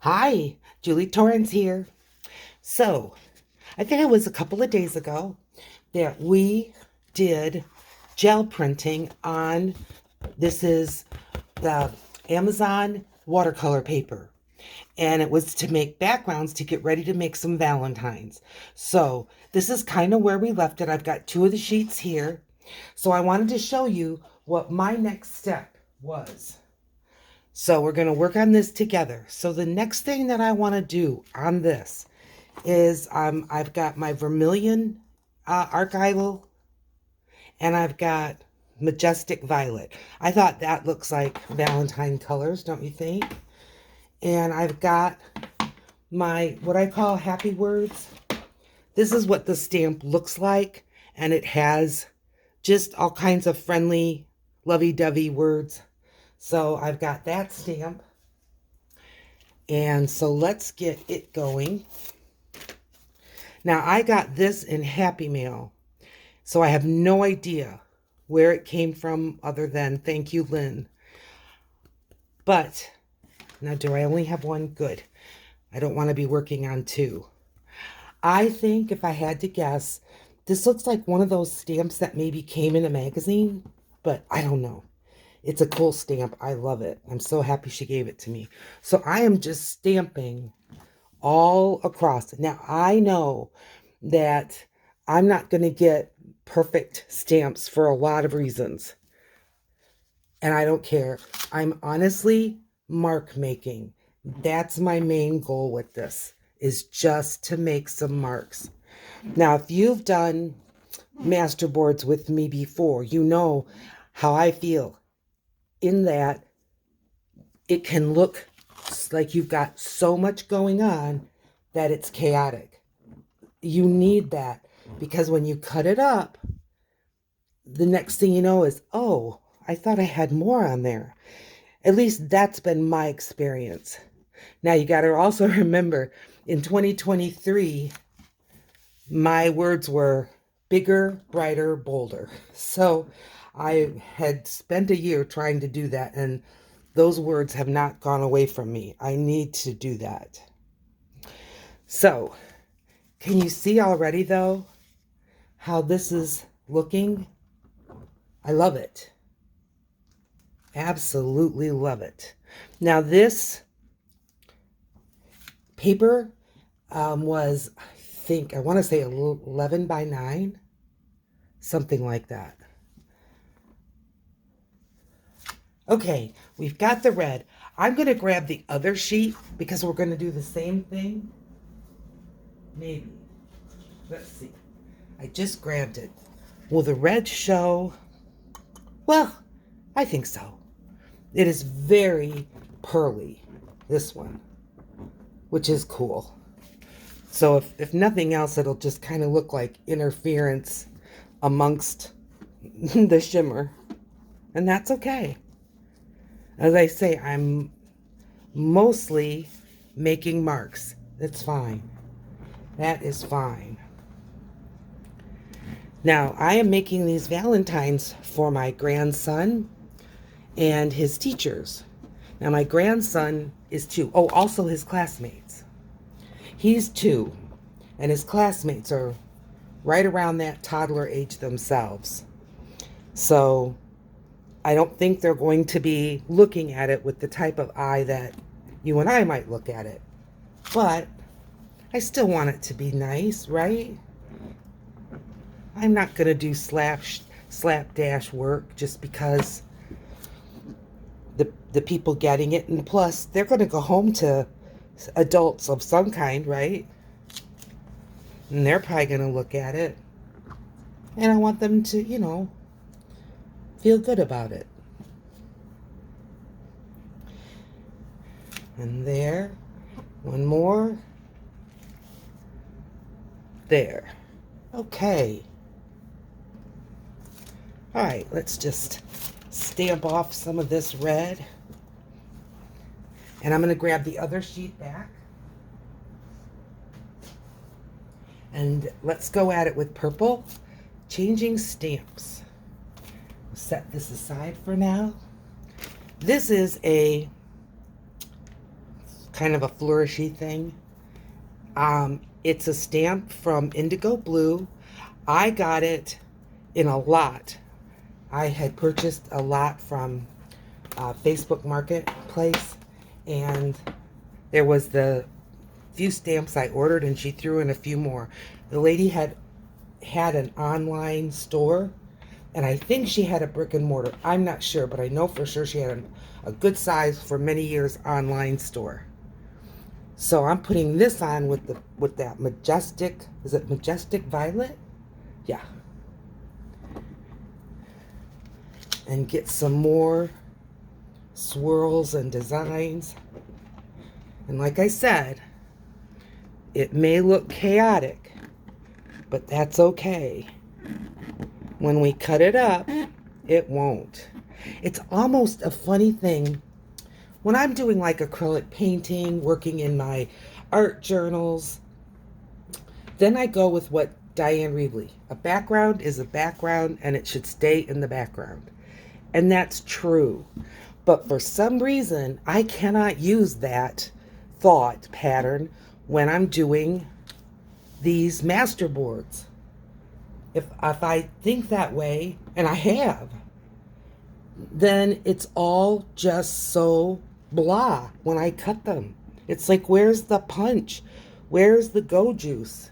Hi, Julie Torrance here. So, I think it was a couple of days ago that we did gel printing on this is the Amazon watercolor paper. And it was to make backgrounds to get ready to make some Valentines. So, this is kind of where we left it. I've got two of the sheets here. So, I wanted to show you what my next step was. So we're going to work on this together. So the next thing that I want to do on this is I've got my vermilion archival and I've got majestic violet. I thought that looks like Valentine colors, don't you think? And I've got my what I call happy words. This is what the stamp looks like, and it has just all kinds of friendly, lovey-dovey words. So I've got that stamp. And so let's get it going. Now I got this in Happy Mail. So I have no idea where it came from other than thank you, Lynn. But now do I only have one? Good. I don't want to be working on two. I think if I had to guess, this looks like one of those stamps that maybe came in a magazine, but I don't know. It's a cool stamp. I love it. I'm so happy she gave it to me. So I am just stamping all across. Now, I know that I'm not going to get perfect stamps for a lot of reasons. And I don't care. I'm honestly mark making. That's my main goal with this, is just to make some marks. Now, if you've done masterboards with me before, you know how I feel in that it can look like you've got so much going on that it's chaotic. You need that because when you cut it up, the next thing you know is, oh, I thought I had more on there. At least that's been my experience. Now you got to also remember in 2023, my words were bigger, brighter, bolder. So I had spent a year trying to do that, and those words have not gone away from me. I need to do that. So, can you see already, though, how this is looking? I love it. Absolutely love it. Now, this paper was, I want to say 11 by 9, something like that. Okay, we've got the red. I'm going to grab the other sheet because we're going to do the same thing. Maybe. Let's see. I just grabbed it. Will the red show? Well, I think so. It is very pearly, this one, which is cool. So if nothing else, it'll just kind of look like interference amongst the shimmer. And that's okay. As I say, I'm mostly making marks. That's fine. That is fine. Now, I am making these Valentines for my grandson and his teachers. Now, my grandson is 2. Oh, also his classmates. He's 2, and his classmates are right around that toddler age themselves. So I don't think they're going to be looking at it with the type of eye that you and I might look at it. But I still want it to be nice, right? I'm not going to do slapdash work just because the people getting it. And plus, they're going to go home to adults of some kind, right? And they're probably going to look at it. And I want them to, feel good about it. And there, one more. There. Okay. All right, let's just stamp off some of this red. And I'm going to grab the other sheet back. And let's go at it with purple. Changing stamps. Set this aside for now. This is a kind of a flourishy thing. It's a stamp from Indigo Blue. I got it in a lot. I had purchased a lot from Facebook Marketplace, and there was the few stamps I ordered, and she threw in a few more. The lady had an online store, and I think she had a brick and mortar. I'm not sure, but I know for sure she had a good size for many years online store. So I'm putting this on with that majestic, is it majestic violet? Yeah. And get some more swirls and designs. And like I said, it may look chaotic, but that's okay. When we cut it up, it won't. It's almost a funny thing. When I'm doing like acrylic painting, working in my art journals, then I go with what Diane Reevely, a background is a background and it should stay in the background. And that's true. But for some reason, I cannot use that thought pattern when I'm doing these master boards. If I think that way, and I have, then it's all just so blah when I cut them. It's like, where's the punch? Where's the go juice?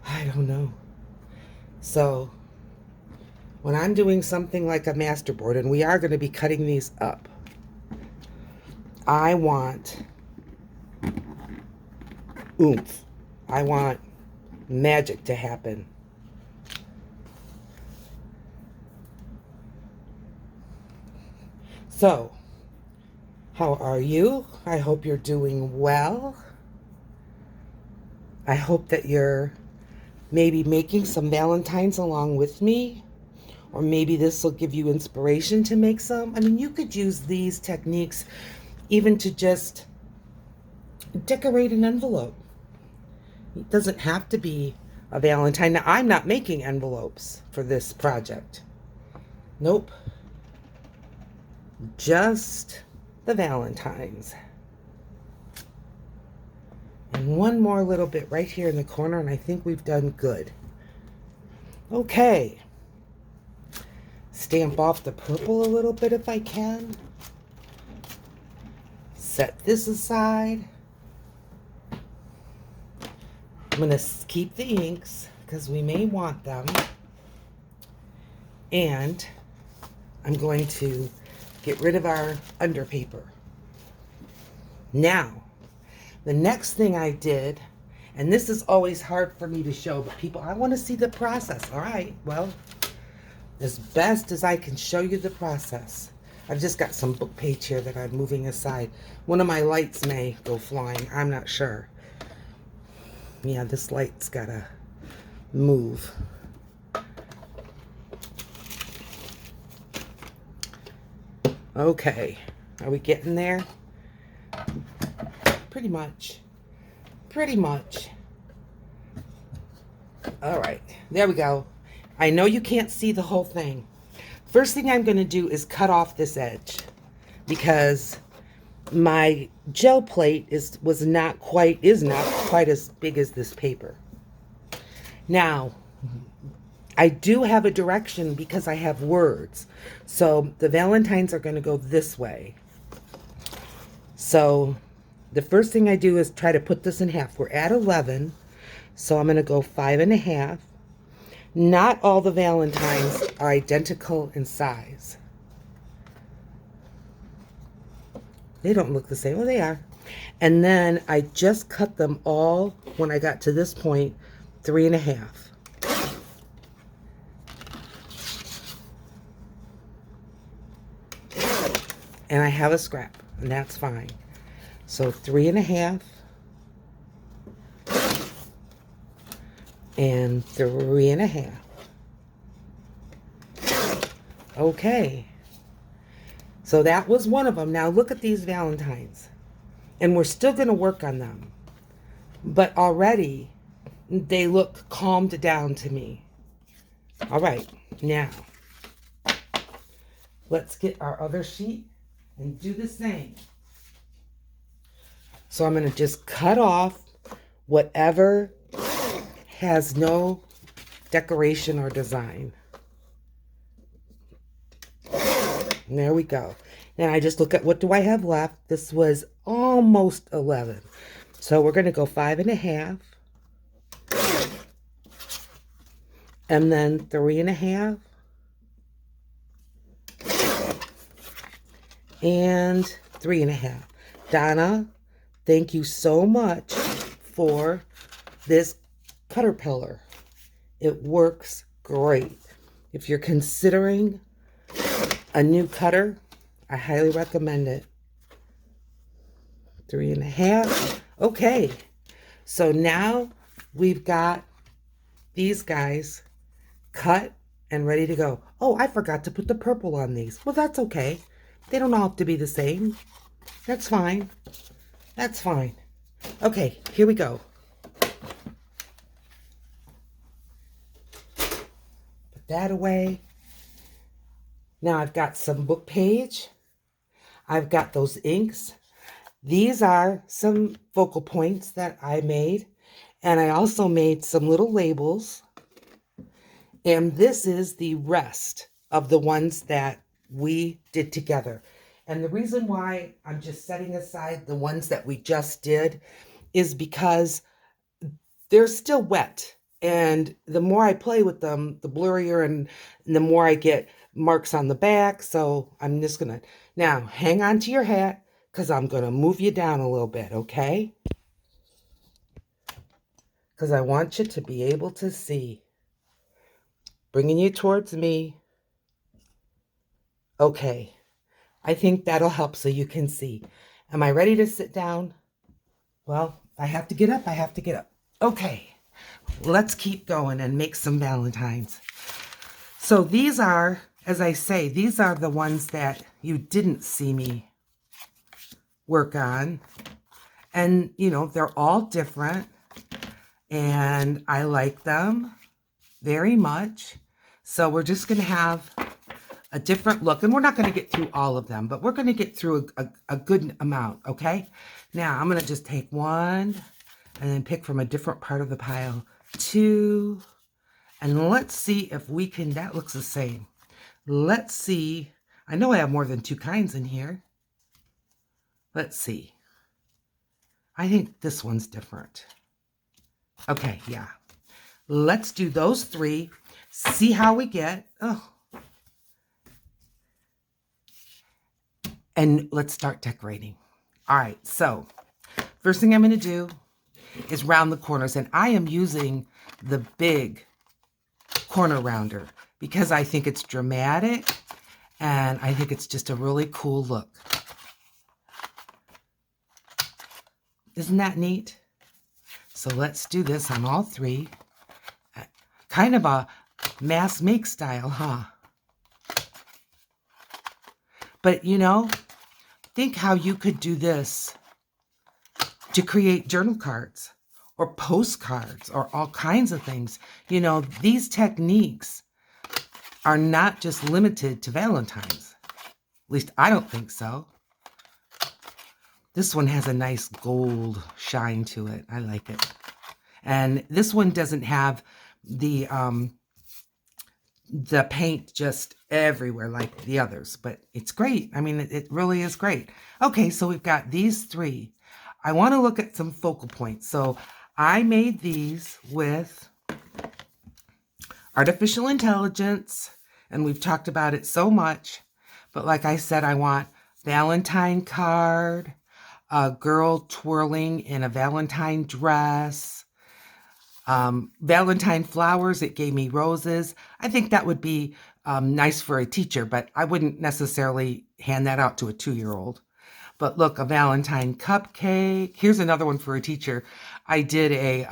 I don't know. So when I'm doing something like a masterboard, and we are going to be cutting these up, I want oomph. I want magic to happen. So, how are you? I hope you're doing well. I hope that you're maybe making some Valentines along with me, or maybe this will give you inspiration to make some. I mean, you could use these techniques even to just decorate an envelope. It doesn't have to be a Valentine. Now, I'm not making envelopes for this project. Nope. Just the Valentines. And one more little bit right here in the corner, and I think we've done good. Okay. Stamp off the purple a little bit if I can. Set this aside. I'm going to keep the inks because we may want them. And I'm going to get rid of our underpaper. Now, the next thing I did, and this is always hard for me to show, but people, I want to see the process. All right, well, as best as I can show you the process. I've just got some book page here that I'm moving aside. One of my lights may go flying. I'm not sure. Yeah, this light's got to move. Okay, are we getting there? Pretty much. Pretty much. All right, there we go. I know you can't see the whole thing. First thing I'm going to do is cut off this edge because my gel plate is not quite as big as this paper. Now, I do have a direction because I have words. So the Valentines are going to go this way. So the first thing I do is try to put this in half. We're at 11, so I'm going to go 5.5. Not all the Valentines are identical in size. They don't look the same. Well, they are. And then I just cut them all, when I got to this point, 3.5. And I have a scrap, and that's fine. So 3.5 and 3.5. Okay. So that was one of them. Now look at these Valentines. And we're still going to work on them. But already they look calmed down to me. All right. Now let's get our other sheet and do the same. So I'm going to just cut off whatever has no decoration or design. And there we go. Then I just look at what do I have left. This was almost 11. So we're going to go 5.5. And then 3.5. And 3.5. Donna, thank you so much for this caterpillar. It works great. If you're considering a new cutter, I highly recommend it. 3.5. Okay, so now we've got these guys cut and ready to go. Oh, I forgot to put the purple on these. Well, that's okay. They don't all have to be the same. That's fine. That's fine. Okay, here we go. Put that away. Now I've got some book page. I've got those inks. These are some focal points that I made. And I also made some little labels. And this is the rest of the ones that we did together. And the reason why I'm just setting aside the ones that we just did is because they're still wet. And the more I play with them, the blurrier and the more I get marks on the back. So I'm just going to, now hang on to your hat because I'm going to move you down a little bit, okay? Because I want you to be able to see. Bringing you towards me. Okay. I think that'll help so you can see. Am I ready to sit down? Well, I have to get up. I have to get up. Okay. Let's keep going and make some Valentines. So these are, as I say, these are the ones that you didn't see me work on. And, you know, they're all different. And I like them very much. So we're just going to have a different look. And we're not going to get through all of them, but we're going to get through a good amount, okay? Now, I'm going to just take one and then pick from a different part of the pile. 2. And let's see if we can, that looks the same. Let's see. I know I have more than 2 kinds in here. Let's see. I think this one's different. Okay, yeah. Let's do those 3. See how we get. Oh. And let's start decorating. All right, so first thing I'm going to do is round the corners. And I am using the big corner rounder because I think it's dramatic and I think it's just a really cool look. Isn't that neat? So let's do this on all 3. Kind of a mass make style, huh? But, you know, think how you could do this to create journal cards or postcards or all kinds of things. You know, these techniques are not just limited to Valentine's. At least I don't think so. This one has a nice gold shine to it. I like it. And this one doesn't have the paint just everywhere like the others, but it's great. I mean, it really is great. Okay, so we've got these 3. I want to look at some focal points. So I made these with artificial intelligence, and we've talked about it so much. But like I said, I want Valentine card, a girl twirling in a Valentine dress, Valentine flowers. It gave me roses. I think that would be nice for a teacher, but I wouldn't necessarily hand that out to a 2-year-old. But look, a Valentine cupcake. Here's another one for a teacher. I did a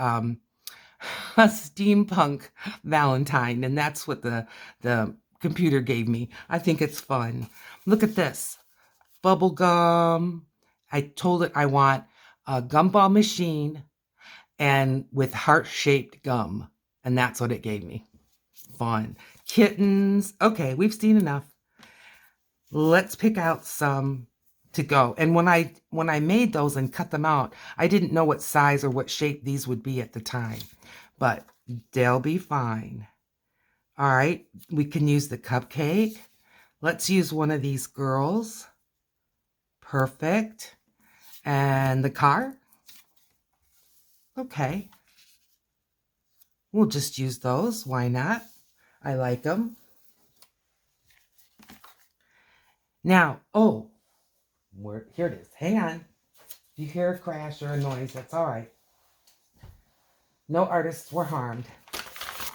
steampunk Valentine, and that's what the computer gave me. I think it's fun. Look at this. Bubble gum. I told it I want a gumball machine and with heart-shaped gum. And that's what it gave me. Fun. Kittens. Okay, we've seen enough. Let's pick out some to go. And when I made those and cut them out, I didn't know what size or what shape these would be at the time, but they'll be fine. All right, we can use the cupcake. Let's use one of these girls. Perfect. And the car. Okay. We'll just use those. Why not? I like them. Now, oh, here it is. Hang on. If you hear a crash or a noise, that's all right. No artists were harmed.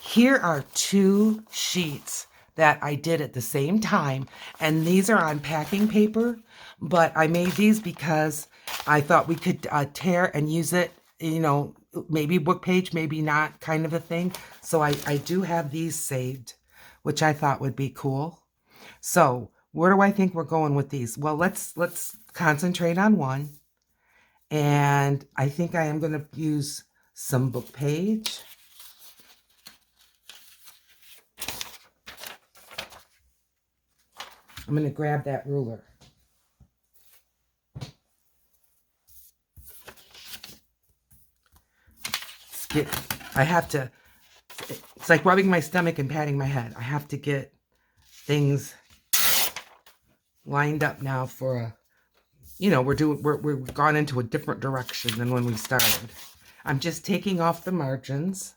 Here are 2 sheets that I did at the same time, and these are on packing paper, but I made these because I thought we could tear and use it, you know, maybe book page, maybe not, kind of a thing. So I do have these saved, which I thought would be cool. So where do I think we're going with these? Well, let's concentrate on one. And I think I am going to use some book page. I'm going to grab that ruler. I have to, it's like rubbing my stomach and patting my head. I have to get things lined up now for a, you know, we've gone into a different direction than when we started. I'm just taking off the margins.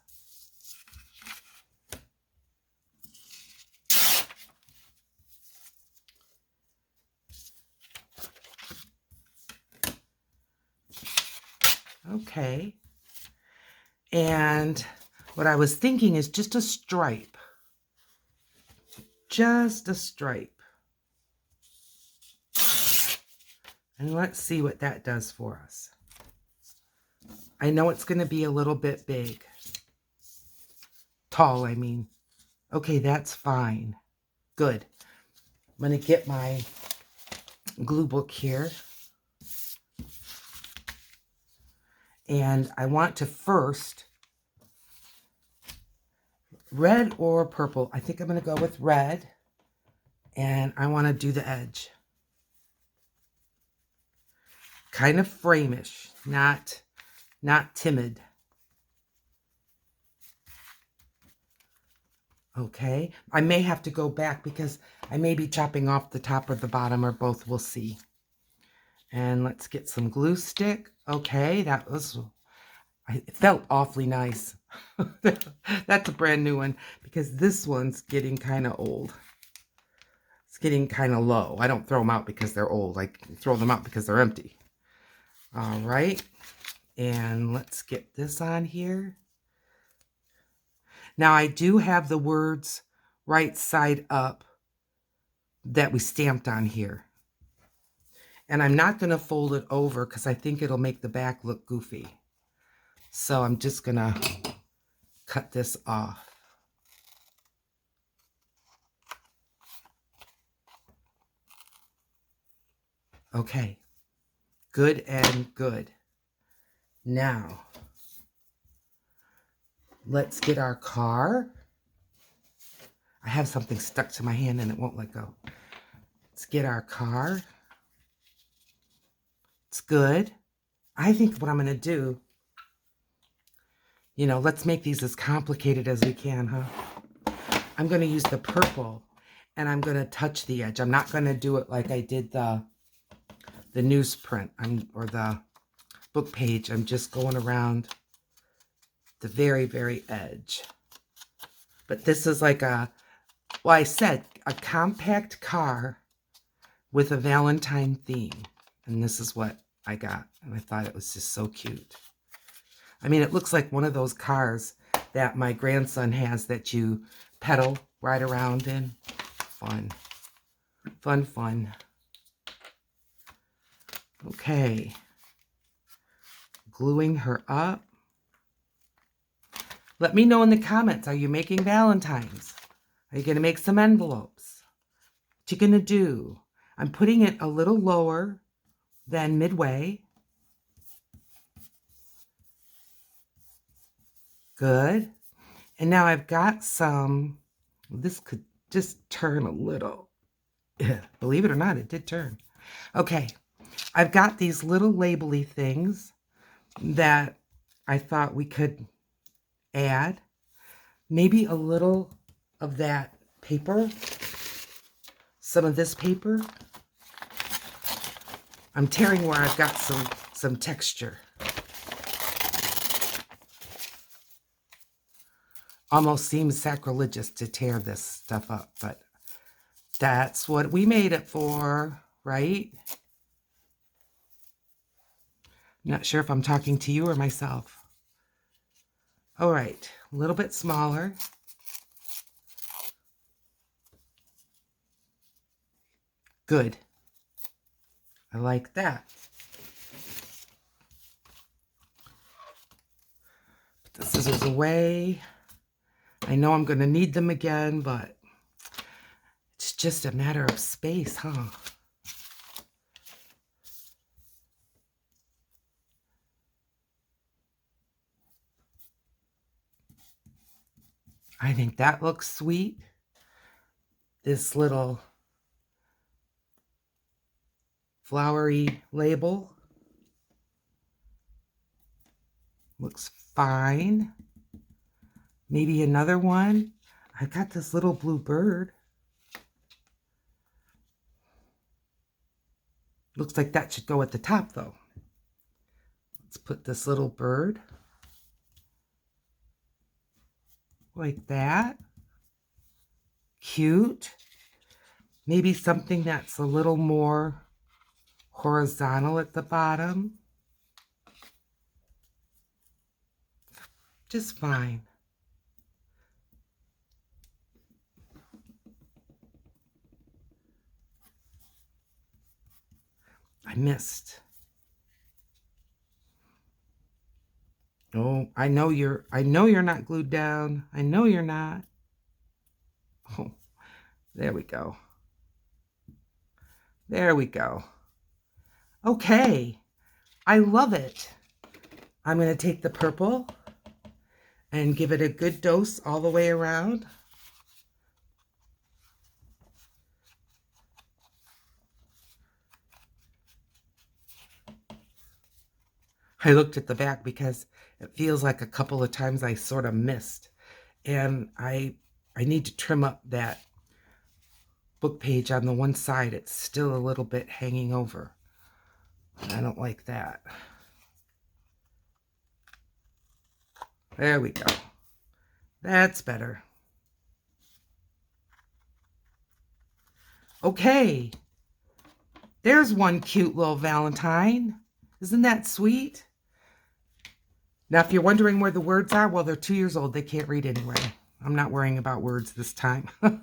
Okay. And what I was thinking is just a stripe. Just a stripe. And let's see what that does for us. I know it's going to be a little bit big. Tall, I mean. Okay, that's fine. Good. I'm going to get my glue book here. And I want to first, red or purple. I think I'm going to go with red. And I want to do the edge. Kind of frame-ish, not timid. Okay, I may have to go back because I may be chopping off the top or the bottom or both. We'll see. And let's get some glue stick. Okay, it felt awfully nice. That's a brand new one because this one's getting kind of old. It's getting kind of low. I don't throw them out because they're old. I throw them out because they're empty. All right, and let's get this on here. Now I do have the words right side up that we stamped on here. And I'm not going to fold it over because I think it'll make the back look goofy. So I'm just going to cut this off. Okay. Good and good. Now, let's get our car. I have something stuck to my hand and it won't let go. Let's get our car. It's good. I think what I'm going to do, you know, let's make these as complicated as we can, huh? I'm going to use the purple and I'm going to touch the edge. I'm not going to do it like I did the newsprint or the book page. I'm just going around the very, very edge. But this is like well, I said a compact car with a Valentine theme. And this is what I got. And I thought it was just so cute. I mean, it looks like one of those cars that my grandson has that you pedal, ride around in. Fun. Fun, fun. Okay. Gluing her up. Let me know in the comments, are you making Valentines? Are you going to make some envelopes? What you going to do? I'm putting it a little lower than midway. Good. And now I've got some, this could just turn a little. Yeah, believe it or not, it did turn. Okay, I've got these little labely things that I thought we could add. Maybe a little of that paper, some of this paper. I'm tearing where I've got some texture. Almost seems sacrilegious to tear this stuff up, but that's what we made it for, right? Not sure if I'm talking to you or myself. All right, a little bit smaller. Good. I like that. Put the scissors away. I know I'm going to need them again, but it's just a matter of space, huh? I think that looks sweet. This little flowery label looks fine. Maybe another one. I got this little blue bird. Looks like that should go at the top though. Let's put this little bird like that. Cute. Maybe something that's a little more horizontal at the bottom. Just fine. I missed. Oh, I know you're not glued down. I know you're not. Oh, there we go. There we go. Okay. I love it. I'm going to take the purple and give it a good dose all the way around. I looked at the back because it feels like a couple of times I sort of missed. And I need to trim up that book page on the one side. It's still a little bit hanging over. I don't like that. There we go. That's better. Okay. There's one cute little Valentine. Isn't that sweet? Now, if you're wondering where the words are, well, they're 2 years old. They can't read anyway. I'm not worrying about words this time. All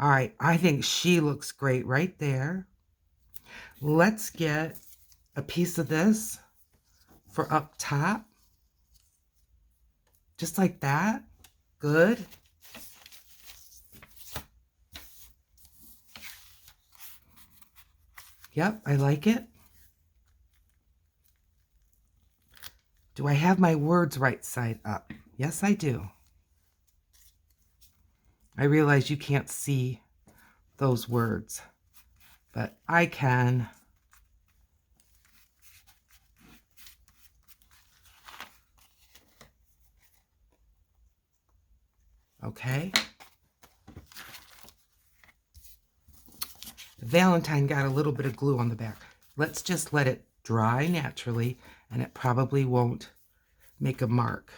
right. I think she looks great right there. Let's get a piece of this for up top. Just like that. Good. Yep, I like it. Do I have my words right side up? Yes, I do. I realize you can't see those words, but I can. Okay. Valentine got a little bit of glue on the back. Let's just let it dry naturally, and it probably won't make a mark.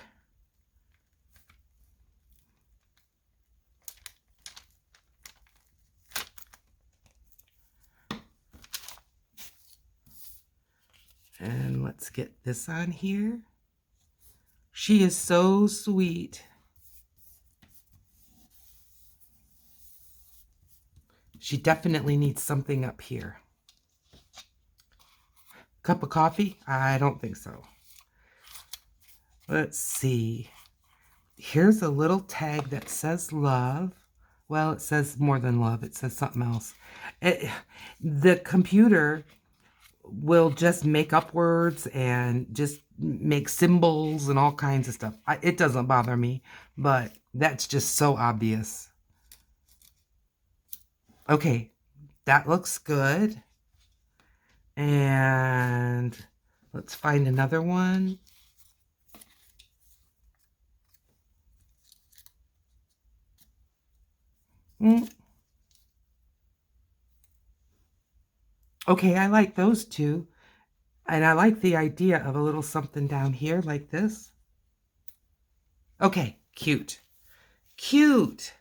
And let's get this on here. She is so sweet. She definitely needs something up here. Cup of coffee? I don't think so. Let's see. Here's a little tag that says love. Well, it says more than love. It says something else. The computer will just make up words and just make symbols and all kinds of stuff. It doesn't bother me, but that's just so obvious. Okay, that looks good. And let's find another one. Okay, I like those two. And I like the idea of a little something down here like this. Okay, cute. Cute.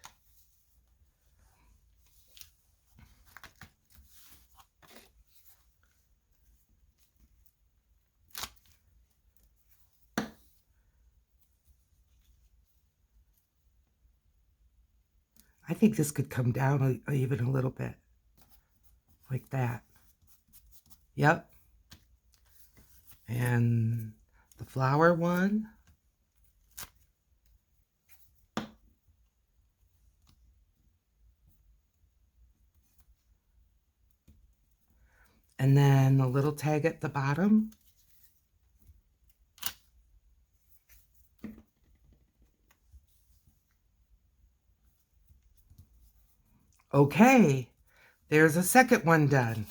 I think this could come down even a little bit. Like that. Yep. And the flower one. And then the little tag at the bottom. Okay, there's a second one done.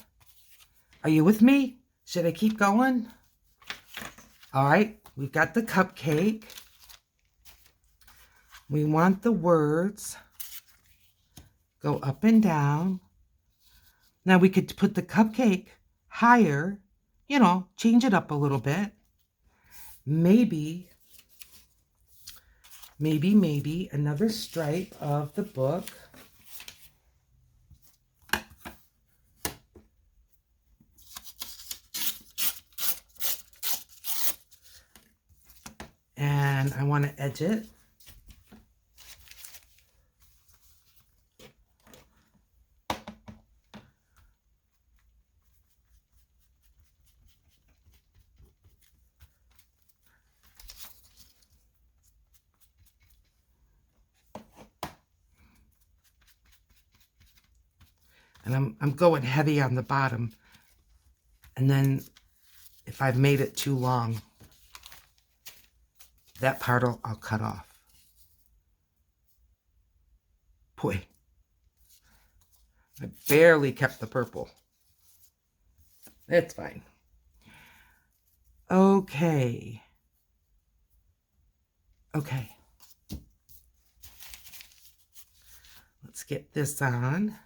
Are you with me? Should I keep going? All right, we've got the cupcake. We want the words go up and down. Now we could put the cupcake higher, you know, change it up a little bit. Maybe another stripe of the book. And I want to edge it. And I'm going heavy on the bottom. And then if I've made it too long, that part I'll cut off. Boy, I barely kept the purple. It's fine. Okay. Okay. Let's get this on.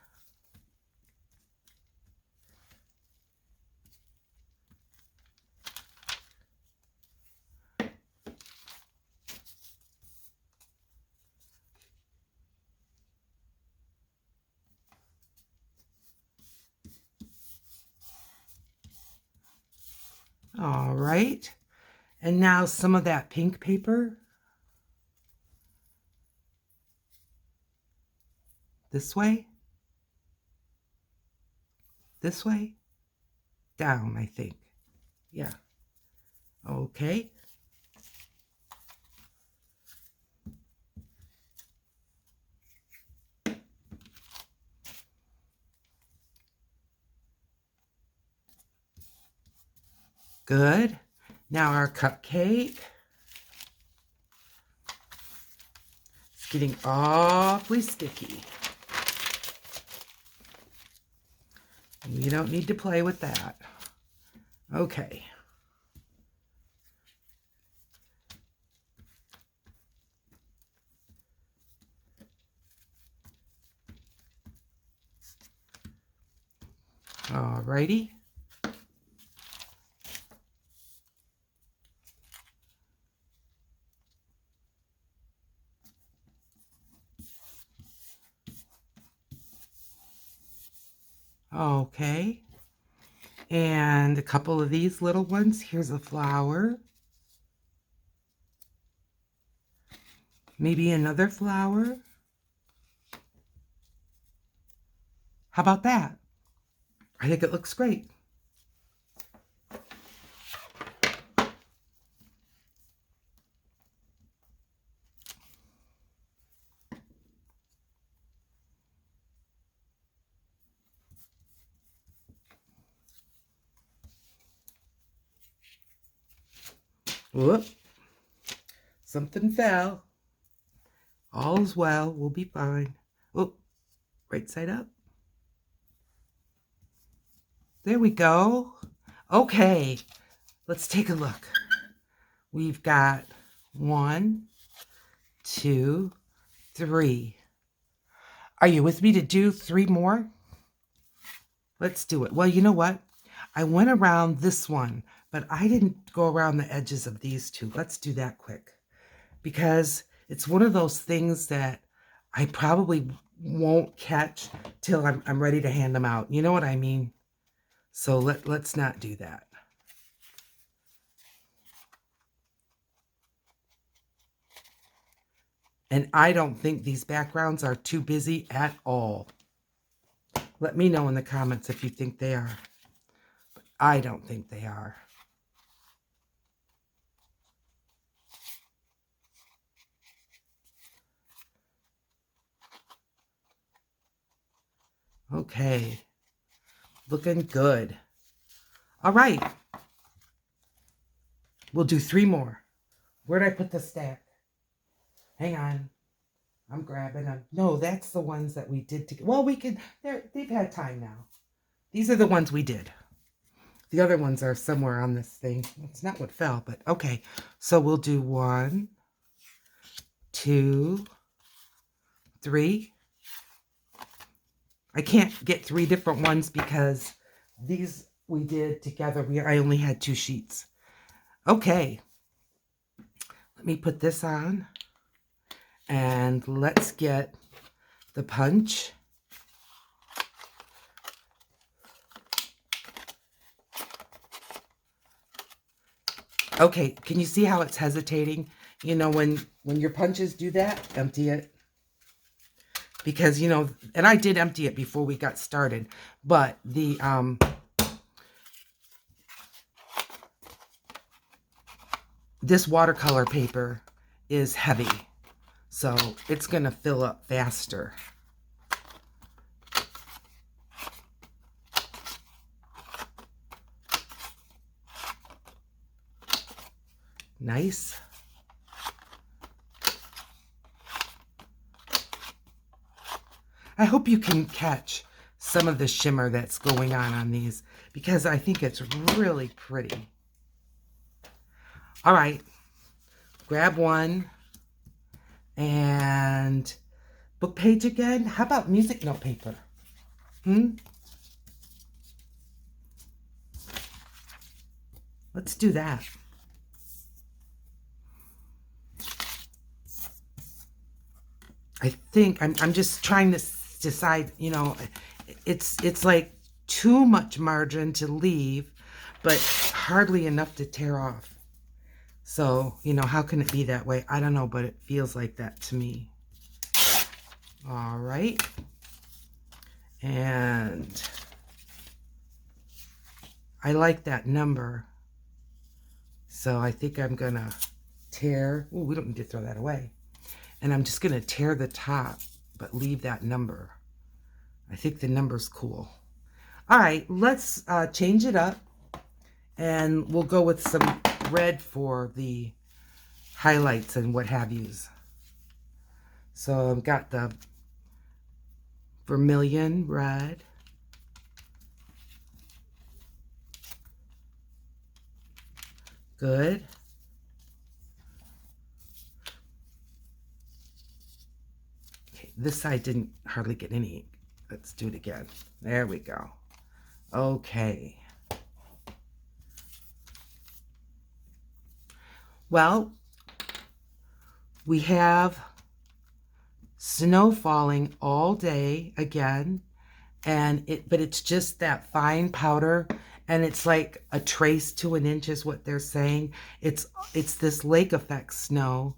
All right. And now some of that pink paper. This way. This way. Down, I think. Yeah. Okay. Good. Now our cupcake. It's getting awfully sticky. You don't need to play with that. Okay. All righty. Okay. And a couple of these little ones. Here's a flower. Maybe another flower. How about that? I think it looks great. Whoop. Something fell. All's well. We'll be fine. Oh, right side up. There we go. Okay, let's take a look. We've got 1, 2, 3. Are you with me to do 3 more? Let's do it. Well, you know what? I went around this one, but I didn't go around the edges of these 2. Let's do that quick, because it's one of those things that I probably won't catch till I'm ready to hand them out. You know what I mean? So let's not do that. And I don't think these backgrounds are too busy at all. Let me know in the comments if you think they are. But I don't think they are. Okay. Looking good. All right. We'll do 3 more. Where'd I put the stack? Hang on. I'm grabbing them. No, that's the ones that we did together. Well, they've had time now. These are the ones we did. The other ones are somewhere on this thing. It's not what fell, but okay. So we'll do 1, 2, 3. I can't get 3 different ones because these we did together. I only had 2 sheets. Okay. Let me put this on. And let's get the punch. Okay, can you see how it's hesitating? You know, when your punches do that, empty it. Because, you know, and I did empty it before we got started, but the this watercolor paper is heavy, so it's gonna fill up faster. Nice. I hope you can catch some of the shimmer that's going on these, because I think it's really pretty. All right, grab one and book page again. How about music note paper? Let's do that. I think I'm just trying to decide, you know, it's like too much margin to leave, but hardly enough to tear off. So, you know, how can it be that way? I don't know, but it feels like that to me. All right. And I like that number. So I think I'm going to tear. Oh, we don't need to throw that away. And I'm just going to tear the top, but leave that number. I think the number's cool. All right, let's change it up. And we'll go with some red for the highlights and what have yous. So I've got the vermilion red. Good. Okay, this side didn't hardly get any. Let's do it again. There we go. Okay. Well, we have snow falling all day again, but it's just that fine powder, and it's like a trace to an inch is what they're saying. It's this lake effect snow,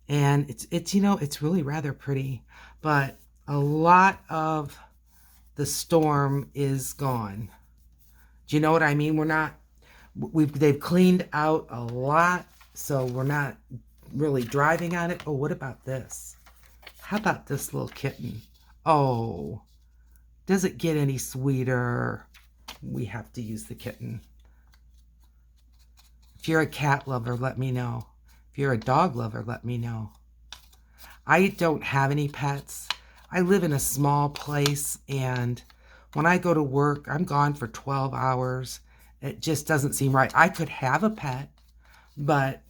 and it's you know, it's really rather pretty, but a lot of the storm is gone. Do you know what I mean? They've cleaned out a lot, so we're not really driving on it. Oh, what about this? How about this little kitten? Oh, does it get any sweeter? We have to use the kitten. If you're a cat lover, let me know. If you're a dog lover, let me know. I don't have any pets. I live in a small place, and when I go to work, I'm gone for 12 hours, It just doesn't seem right. I could have a pet, but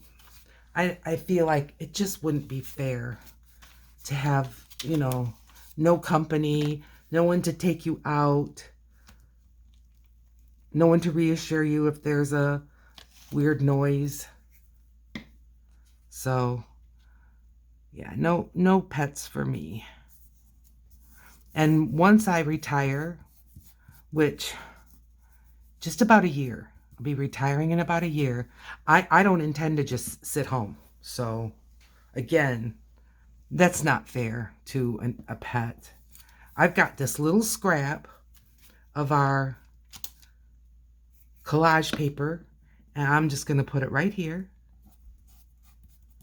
I feel like it just wouldn't be fair to have, no company, no one to take you out, no one to reassure you if there's a weird noise. So, yeah, no pets for me. And once I retire, which just about a year, I'll be retiring in about a year, I don't intend to just sit home. So, again, that's not fair to a pet. I've got this little scrap of our collage paper, and I'm just going to put it right here.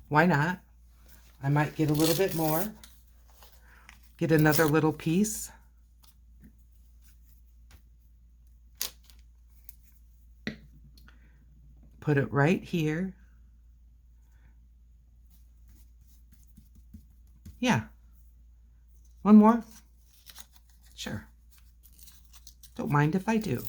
Why not? I might get a little bit more. Get another little piece. Put it right here. Yeah. One more? Sure. Don't mind if I do.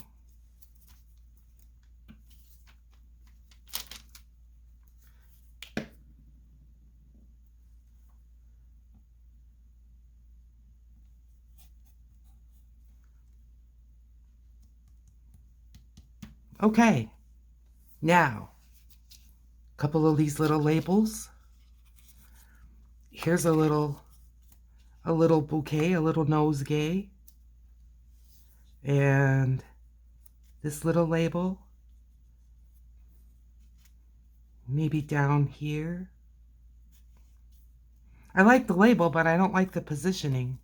Okay. Now, a couple of these little labels. Here's a little bouquet, a little nosegay. And this little label. Maybe down here. I like the label, but I don't like the positioning.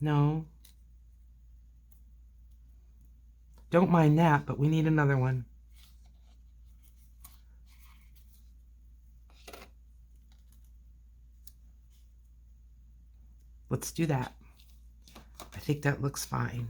No. Don't mind that, but we need another one. Let's do that. I think that looks fine.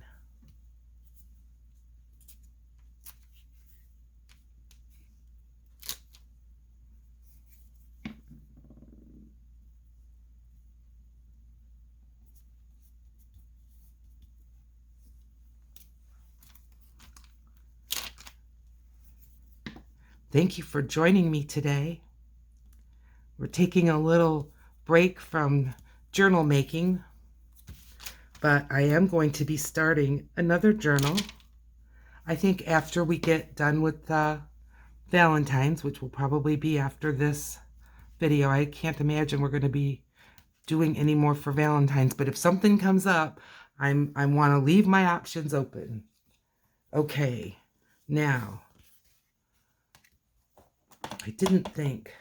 Thank you for joining me today. We're taking a little break from journal making, but I am going to be starting another journal. I think after we get done with Valentines, which will probably be after this video. I can't imagine we're going to be doing any more for Valentines, but if something comes up, I want to leave my options open. Okay, now, I didn't think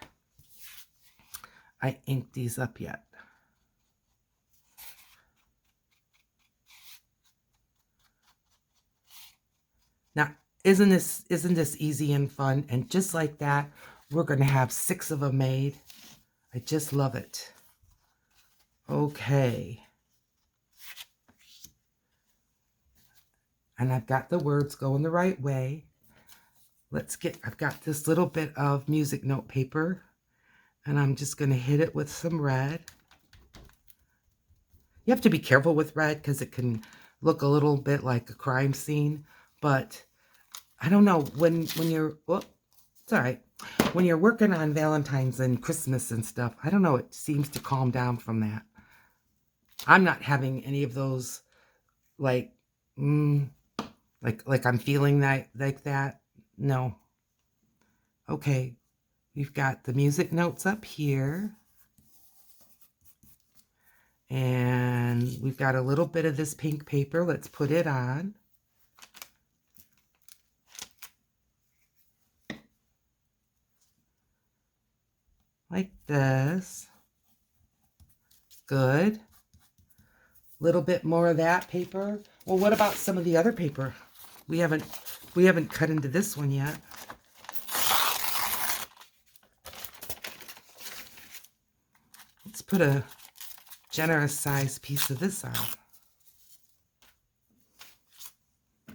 I inked these up yet. Now, isn't this easy and fun? And just like that, we're going to have 6 of them made. I just love it. Okay. And I've got the words going the right way. I've got this little bit of music note paper, and I'm just going to hit it with some red. You have to be careful with red because it can look a little bit like a crime scene, but I don't know, when you're, well, it's all right. When you're working on Valentine's and Christmas and stuff, I don't know, it seems to calm down from that. I'm not having any of those, like I'm feeling that, like that. No. Okay, we've got the music notes up here. And we've got a little bit of this pink paper. Let's put it on. Like this. Good. Little bit more of that paper. Well, what about some of the other paper? We haven't cut into this one yet. Let's put a generous sized piece of this on.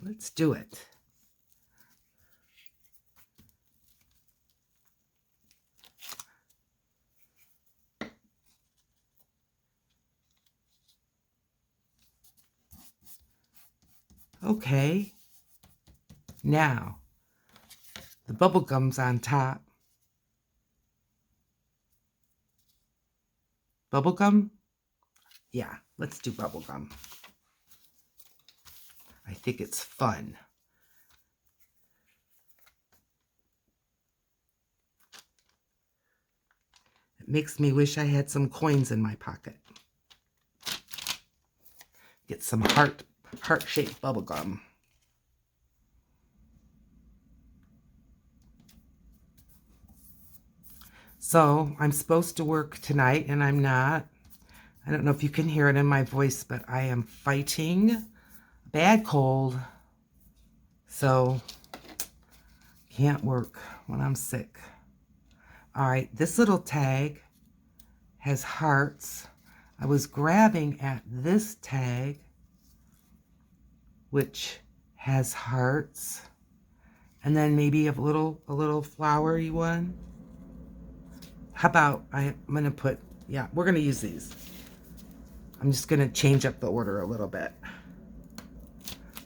Let's do it. Okay. Now, the bubble gum's on top. Bubble gum? Yeah, let's do bubble gum. I think it's fun. It makes me wish I had some coins in my pocket. Get some heart-shaped bubble gum. So I'm supposed to work tonight and I'm not. I don't know if you can hear it in my voice, but I am fighting a bad cold. So can't work when I'm sick. All right, this little tag has hearts. I was grabbing at this tag, which has hearts, and then maybe a little flowery one. How about I'm gonna put, yeah, we're gonna use these. I'm just gonna change up the order a little bit.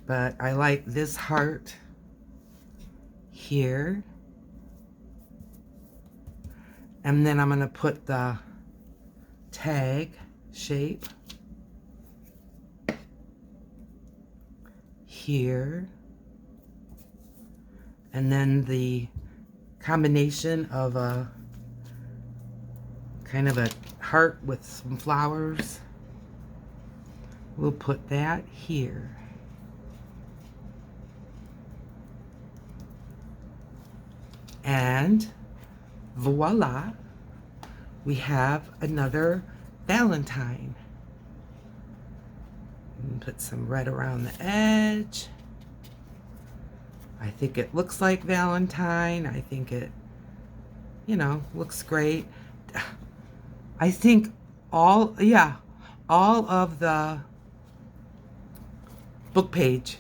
But I like this heart here. And then I'm gonna put the tag shape here. And then the combination of a kind of a heart with some flowers. We'll put that here. And voila, we have another Valentine. Put some red around the edge. I think it looks like Valentine. I think it, you know, looks great. I think all of the book page,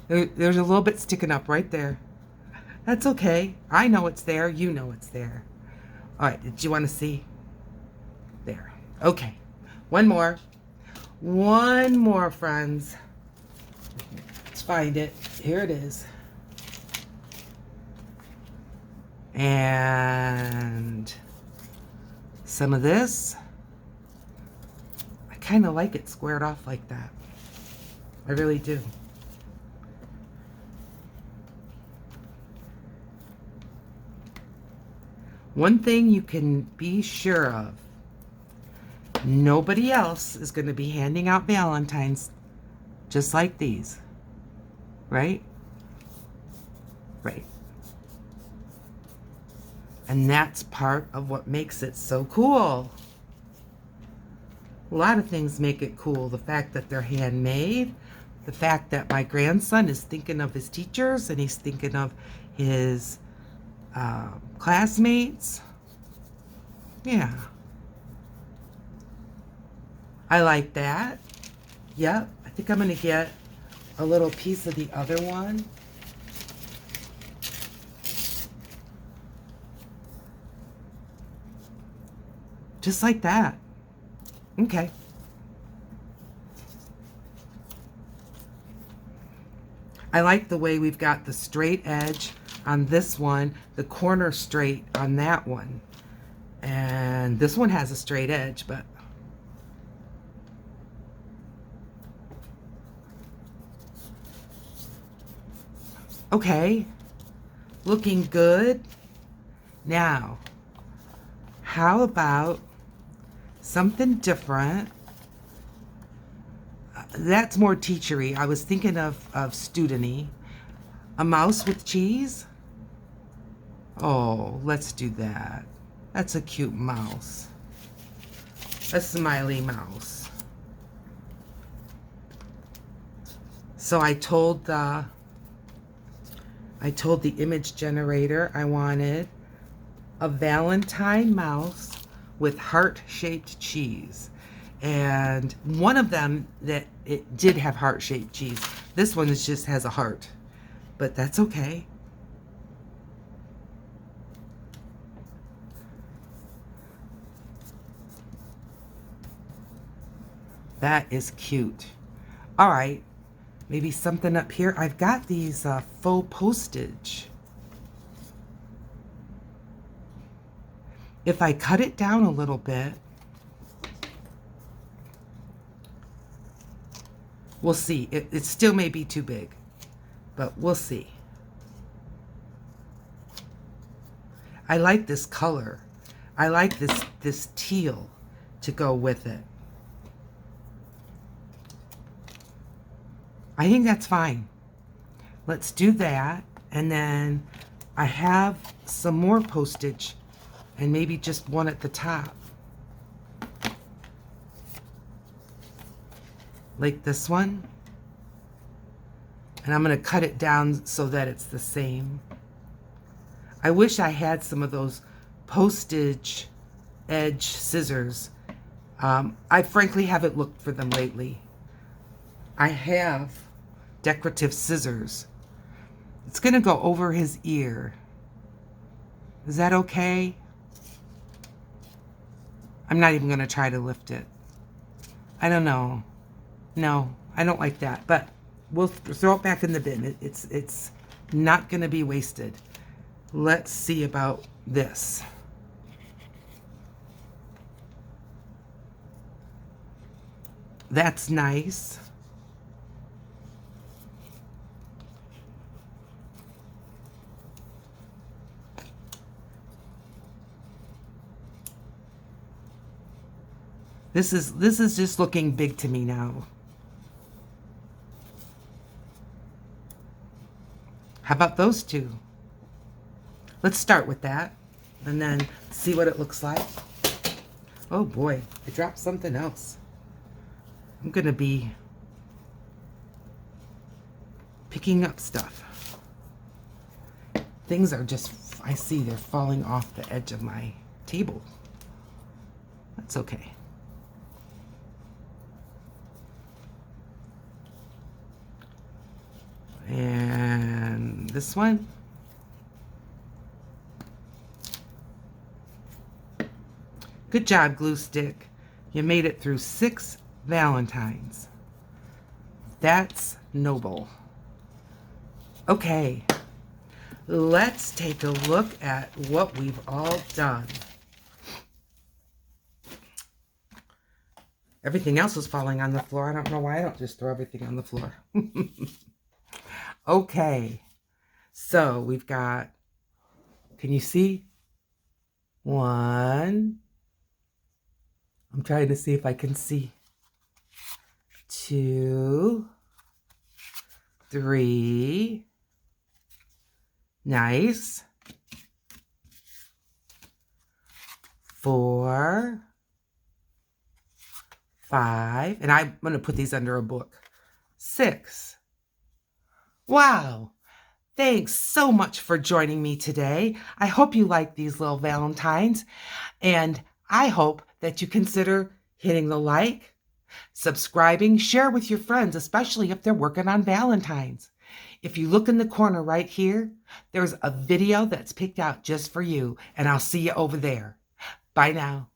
there's a little bit sticking up right there. That's okay. I know it's there. You know it's there. All right, did you want to see? There. Okay. One more. One more, friends. Let's find it. Here it is. And some of this. I kind of like it squared off like that. I really do. One thing you can be sure of, nobody else is going to be handing out Valentines just like these. Right? Right. And that's part of what makes it so cool. A lot of things make it cool. The fact that they're handmade, the fact that my grandson is thinking of his teachers and he's thinking of his classmates. Yeah. I like that. Yep. I think I'm going to get a little piece of the other one. Just like that. Okay. I like the way we've got the straight edge on this one, the corner straight on that one. And this one has a straight edge, but okay. Looking good. Now, how about something different? That's more teachery. I was thinking of student-y. A mouse with cheese? Oh, let's do that. That's a cute mouse. A smiley mouse. So I told the image generator I wanted a Valentine mouse with heart-shaped cheese. And one of them that it did have heart-shaped cheese. This one just has a heart. But that's okay. That is cute. All right. Maybe something up here. I've got these faux postage. If I cut it down a little bit, we'll see. It still may be too big, but we'll see. I like this color. I like this teal to go with it. I think that's fine. Let's do that. And then I have some more postage and maybe just one at the top. Like this one. And I'm going to cut it down so that it's the same. I wish I had some of those postage edge scissors. I frankly haven't looked for them lately. I have decorative scissors. It's going to go over his ear. Is that okay? I'm not even going to try to lift it. I don't know. No, I don't like that. But we'll throw it back in the bin. It's not going to be wasted. Let's see about this. That's nice. This is just looking big to me now. How about those two? Let's start with that and then see what it looks like. Oh boy, I dropped something else. I'm gonna be picking up stuff. Things are just, I see they're falling off the edge of my table. That's okay. And this one. Good job, glue stick. You made it through 6 Valentines. That's noble. Okay, let's take a look at what we've all done. Everything else was falling on the floor. I don't know why I don't just throw everything on the floor. Okay, so we've got, can you see? 1. I'm trying to see if I can see. 2, 3. Nice. 4, 5. And I'm going to put these under a book. 6. Wow. Thanks so much for joining me today. I hope you like these little Valentines. And I hope that you consider hitting the like, subscribing, share with your friends, especially if they're working on Valentines. If you look in the corner right here, there's a video that's picked out just for you, and I'll see you over there. Bye now.